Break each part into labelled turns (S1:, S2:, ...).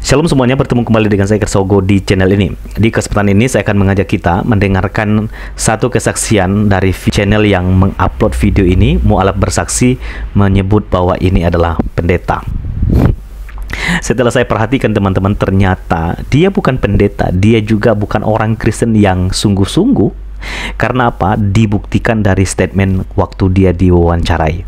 S1: Shalom semuanya, bertemu kembali dengan saya Kersogo di channel ini. Di kesempatan ini saya akan mengajak kita mendengarkan satu kesaksian dari channel yang mengupload video ini. Mu'alaf bersaksi menyebut bahwa ini adalah pendeta. Setelah saya perhatikan teman-teman, ternyata dia bukan pendeta, dia juga bukan orang Kristen yang sungguh-sungguh. Karena apa? Dibuktikan dari statement waktu dia diwawancarai.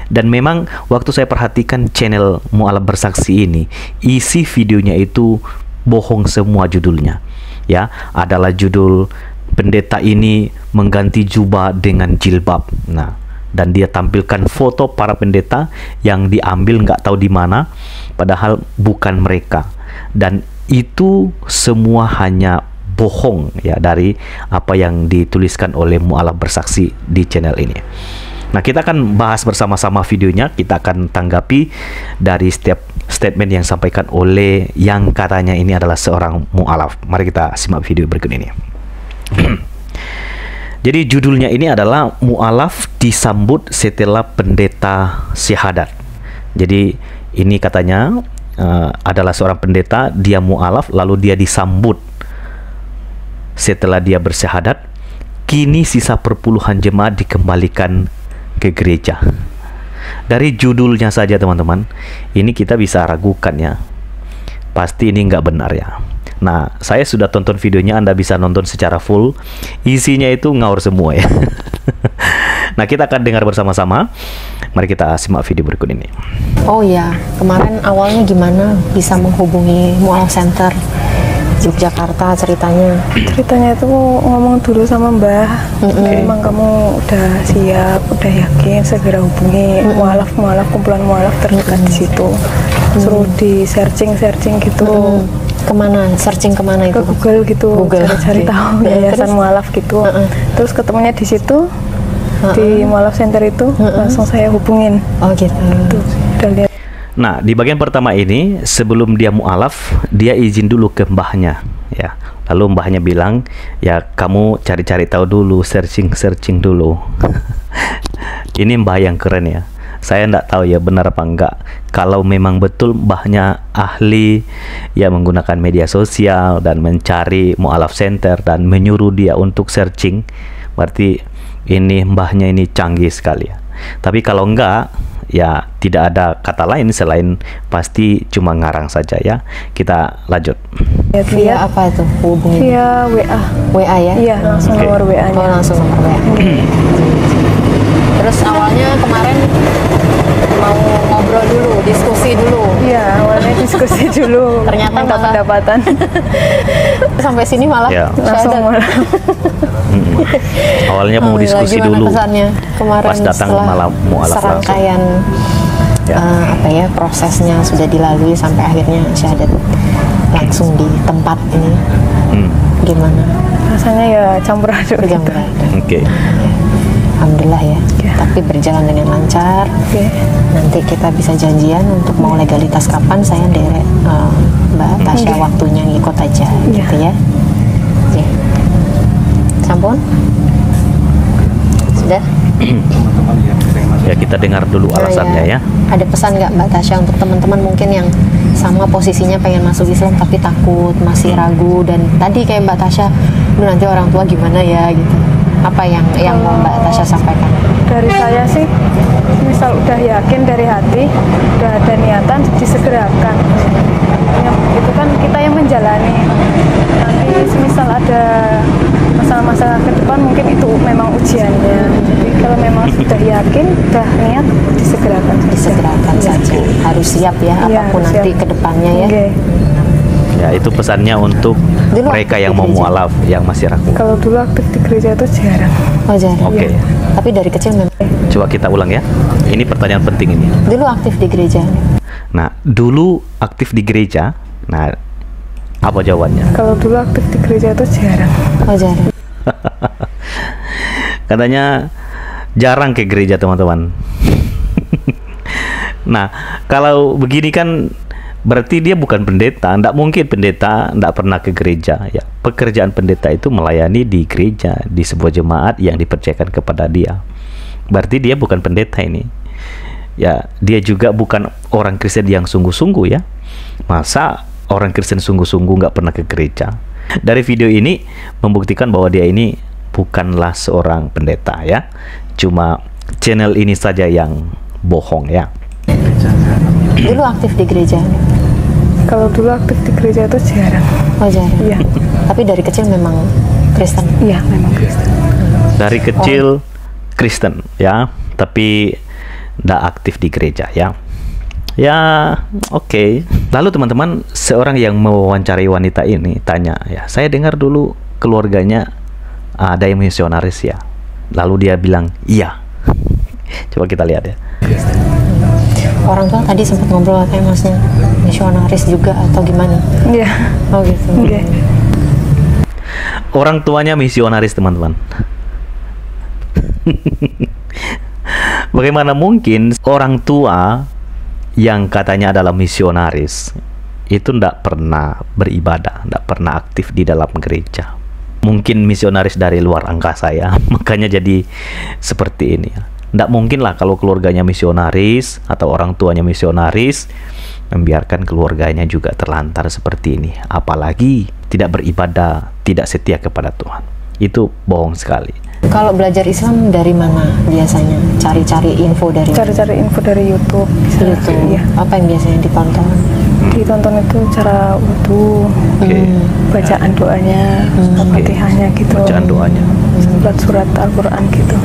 S1: Dan memang waktu saya perhatikan channel Mu'alaf bersaksi ini, isi videonya itu bohong semua judulnya. Ya, adalah judul pendeta ini mengganti jubah dengan jilbab. Nah, dan dia tampilkan foto para pendeta yang diambil nggak tahu di mana, padahal bukan mereka. Dan itu semua hanya bohong ya dari apa yang dituliskan oleh Mu'alaf bersaksi di channel ini. Nah, kita akan bahas bersama-sama videonya. Kita akan tanggapi dari setiap statement yang disampaikan oleh yang katanya ini adalah seorang Mu'alaf. Mari kita simak video berikut ini. Jadi judulnya ini adalah Mu'alaf disambut setelah pendeta syahadat. Jadi ini katanya adalah seorang pendeta, dia Mu'alaf, lalu dia disambut setelah dia bersyahadat. Kini sisa perpuluhan jemaat dikembalikan ke gereja. Dari judulnya saja teman-teman, ini kita bisa ragukan ya, pasti ini nggak benar ya. Nah, saya sudah tonton videonya, Anda bisa nonton secara full. Isinya itu ngawur semua ya. Nah, kita akan dengar bersama-sama. Mari kita simak video berikut ini.
S2: Oh ya, kemarin awalnya gimana bisa menghubungi Mu'alaf Center Yogyakarta ceritanya?
S3: Ceritanya itu ngomong dulu sama Mbah. Memang kamu udah siap, udah yakin, segera hubungi Mu'alaf, kumpulan Mu'alaf terdekat di situ. Suruh di searching gitu.
S2: Kemana? Searching kemana itu?
S3: Ke Google gitu, cari tahu yayasan Mu'alaf gitu. Terus ketemunya di situ, di Mu'alaf Center itu, langsung saya hubungin.
S2: Oh gitu.
S3: Udah lihat.
S1: Nah, di bagian pertama ini, sebelum dia Mu'alaf, dia izin dulu ke mbahnya ya. Lalu mbahnya bilang, ya kamu cari-cari tahu dulu, searching dulu. Ini mbah yang keren ya. Saya enggak tahu ya benar apa enggak. Kalau memang betul mbahnya ahli ya menggunakan media sosial dan mencari Mu'alaf Center dan menyuruh dia untuk searching, berarti ini mbahnya ini canggih sekali ya. Tapi kalau enggak, ya tidak ada kata lain selain pasti cuma ngarang saja ya. Kita lanjut.
S2: Via apa itu hubungin?
S3: Via WA.
S2: WA ya?
S3: Iya, langsung nomor WA-nya.
S2: Oh, langsung nomor WA. Terus awalnya kemarin mau ngobrol dulu, diskusi dulu.
S3: Iya, awalnya diskusi dulu.
S2: Ternyata
S3: minta
S2: malah
S3: pendapatan.
S2: Sampai sini malah
S1: Ya.
S3: Langsung
S1: Awalnya mau diskusi dulu.
S2: Pesannya kemarin
S1: Pas datang
S2: setelah
S1: malah Mu'alaf
S2: serangkaian apa ya, prosesnya sudah dilalui sampai akhirnya syahadat langsung di tempat ini. Gimana?
S3: Rasanya ya campur aduk gitu.
S1: Oke.
S2: Alhamdulillah ya. Tapi berjalan dengan lancar. Nanti kita bisa janjian untuk mau legalitas kapan, saya derek Mbak Tasya waktunya ngikut aja gitu ya. Sampun? Sudah?
S1: Ya, kita dengar dulu alasannya ya.
S2: Ada pesan nggak Mbak Tasya untuk teman-teman mungkin yang sama posisinya pengen masuk Islam tapi takut, masih ragu, dan tadi kayak Mbak Tasya, nanti orang tua gimana ya gitu. Apa yang mau Mbak Tasya sampaikan?
S3: Dari saya sih, misal udah yakin dari hati, udah ada niatan, disegerakan. Yang itu kan kita yang menjalani. Nanti semisal ada masalah-masalah ke depan, mungkin itu memang ujiannya. Jadi kalau memang sudah yakin, udah niat, disegerakan saja.
S2: Harus siap ya, apapun nanti ke depannya ya.
S1: Ya, itu pesannya untuk
S2: dulu
S1: mereka yang mau Mu'alaf, yang masih ragu.
S3: Kalau dulu aktif di gereja itu jarang.
S2: Oh jarang.
S1: Oke.
S2: Tapi dari kecil memang.
S1: Coba kita ulang ya. Ini pertanyaan penting ini.
S2: Dulu aktif di gereja.
S1: Nah, dulu aktif di gereja. Nah, apa jawabannya?
S3: Kalau dulu aktif di gereja itu jarang.
S2: Oh jarang.
S1: Katanya jarang ke gereja teman-teman. Nah, kalau begini kan berarti dia bukan pendeta. Nggak mungkin pendeta nggak pernah ke gereja ya. Pekerjaan pendeta itu melayani di gereja, di sebuah jemaat yang dipercayakan kepada dia. Berarti dia bukan pendeta ini ya. Dia juga bukan orang Kristen yang sungguh-sungguh ya. Masa orang Kristen sungguh-sungguh nggak pernah ke gereja. Dari video ini membuktikan bahwa dia ini bukanlah seorang pendeta ya, cuma channel ini saja yang bohong ya.
S2: Dulu aktif di gereja?
S3: Kalau dulu aktif di gereja itu jarang.
S2: Oh jarang?
S3: Iya.
S2: Tapi dari kecil memang Kristen?
S3: Iya, memang Kristen.
S1: Dari kecil Kristen ya, tapi tidak aktif di gereja ya. Ya, oke. Lalu teman-teman, seorang yang mewawancarai wanita ini tanya, ya, saya dengar dulu keluarganya ada yang misionaris ya. Lalu dia bilang, iya. Coba kita lihat ya.
S2: Orang tua tadi sempat ngobrol kayak masnya misionaris juga atau gimana?
S3: Iya.
S2: Oh gitu.
S3: Oke.
S1: Orang tuanya misionaris, teman-teman. Bagaimana mungkin orang tua yang katanya adalah misionaris itu tidak pernah beribadah, tidak pernah aktif di dalam gereja? Mungkin misionaris dari luar angkasa ya, makanya jadi seperti ini ya. Tidak mungkin lah kalau keluarganya misionaris atau orang tuanya misionaris membiarkan keluarganya juga terlantar seperti ini, apalagi tidak beribadah, tidak setia kepada Tuhan. Itu bohong sekali.
S2: Kalau belajar Islam dari mana biasanya? Cari-cari info dari
S3: Cari-cari info dari YouTube.
S2: YouTube.
S3: Iya.
S2: Apa yang biasanya ditonton?
S3: Ditonton itu cara wudu, bacaan doanya, Fatihahnya gitu.
S1: Bacaan doanya.
S3: Surat Al-Quran gitu.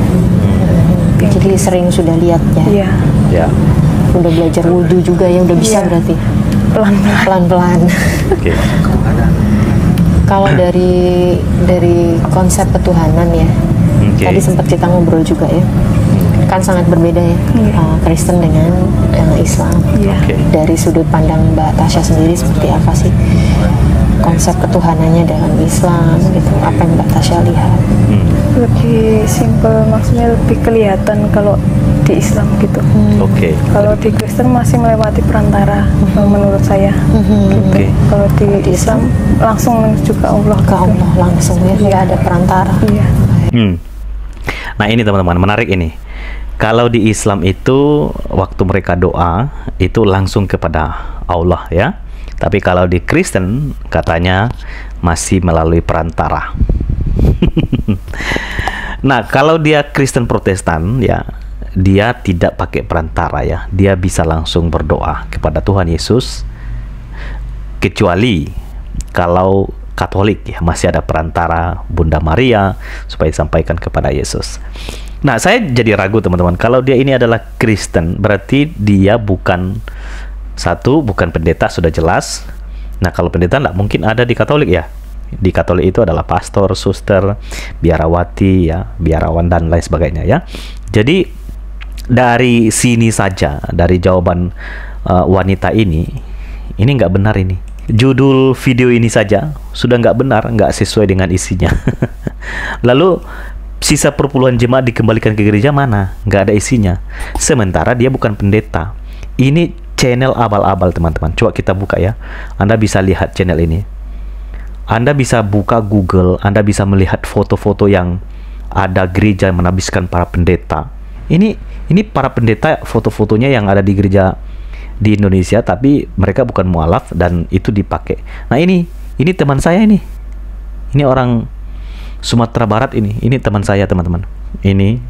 S2: Jadi sering sudah lihat ya?
S3: Iya.
S1: Ya.
S2: Udah belajar wudhu juga ya, udah bisa
S3: Iya.
S2: berarti?
S3: Pelan-pelan.
S2: Pelan-pelan.
S1: Oke.
S2: Kalau dari konsep ketuhanan ya,
S1: Oke.
S2: tadi sempat kita ngobrol juga ya, kan sangat berbeda ya,
S3: Iya.
S2: Kristen dengan Islam.
S3: Iya.
S1: Oke.
S2: Dari sudut pandang Mbak Tasya sendiri seperti apa sih konsep ketuhanannya dalam Islam gitu? Apa yang Mbak Tasya lihat?
S3: Lebih simpel, maksudnya lebih kelihatan kalau di Islam gitu.
S1: Oke.
S3: Kalau di Kristen masih melewati perantara, menurut saya.
S1: Oke.
S3: Kalau di Islam langsung menuju ke Allah.
S2: Ke Allah langsung ya, nggak ada perantara.
S3: Iya.
S1: Nah ini teman-teman, menarik ini. Kalau di Islam itu waktu mereka doa itu langsung kepada Allah ya. Tapi kalau di Kristen katanya masih melalui perantara. Nah kalau dia Kristen Protestan ya, dia tidak pakai perantara ya. Dia bisa langsung berdoa kepada Tuhan Yesus. Kecuali kalau Katolik ya, masih ada perantara Bunda Maria supaya disampaikan kepada Yesus. Nah, saya jadi ragu teman-teman. Kalau dia ini adalah Kristen, berarti dia bukan pendeta, sudah jelas. Nah, kalau pendeta nggak mungkin ada di Katolik ya. Di Katolik itu adalah pastor, suster, biarawati ya, biarawan dan lain sebagainya ya. Jadi dari sini saja, dari jawaban wanita ini nggak benar ini. Judul video ini saja sudah nggak benar, nggak sesuai dengan isinya. Lalu sisa perpuluhan jemaat dikembalikan ke gereja mana? Nggak ada isinya. Sementara dia bukan pendeta. Ini channel abal-abal teman-teman. Coba kita buka ya. Anda bisa lihat channel ini. Anda bisa buka Google. Anda bisa melihat foto-foto yang ada gereja yang menabiskan para pendeta. Ini para pendeta, foto-fotonya yang ada di gereja di Indonesia, tapi mereka bukan mualaf dan itu dipakai. Nah ini teman saya ini orang Sumatera Barat ini teman saya teman-teman. Ini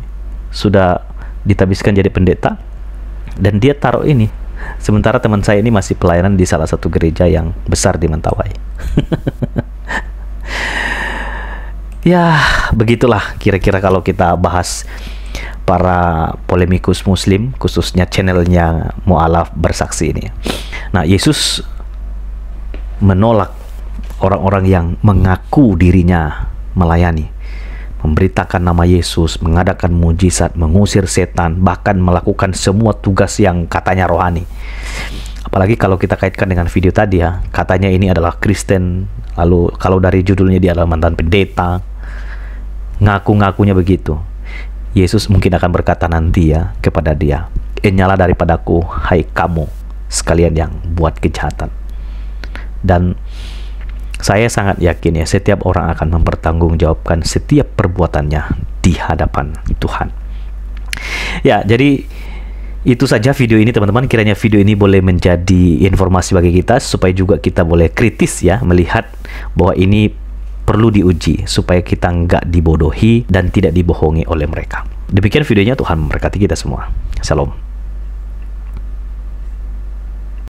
S1: sudah ditabiskan jadi pendeta dan dia taruh ini. Sementara teman saya ini masih pelayanan di salah satu gereja yang besar di Mentawai. Ya begitulah kira-kira kalau kita bahas para polemikus muslim, khususnya channelnya Mu'alaf Bersaksi ini. Nah, Yesus menolak orang-orang yang mengaku dirinya melayani, memberitakan nama Yesus, mengadakan mujizat, mengusir setan, bahkan melakukan semua tugas yang katanya rohani. Apalagi kalau kita kaitkan dengan video tadi ya, katanya ini adalah Kristen, lalu kalau dari judulnya dia adalah mantan pendeta, ngaku-ngakunya begitu. Yesus mungkin akan berkata nanti ya kepada dia, "Nyala daripadaku, hai kamu sekalian yang buat kejahatan." Dan saya sangat yakin ya, setiap orang akan mempertanggungjawabkan setiap perbuatannya di hadapan Tuhan. Ya, jadi Itu saja video ini teman-teman. Kiranya video ini boleh menjadi informasi bagi kita supaya juga kita boleh kritis ya, melihat bahwa ini perlu diuji supaya kita nggak dibodohi dan tidak dibohongi oleh mereka. Demikian videonya, Tuhan memberkati kita semua. Shalom.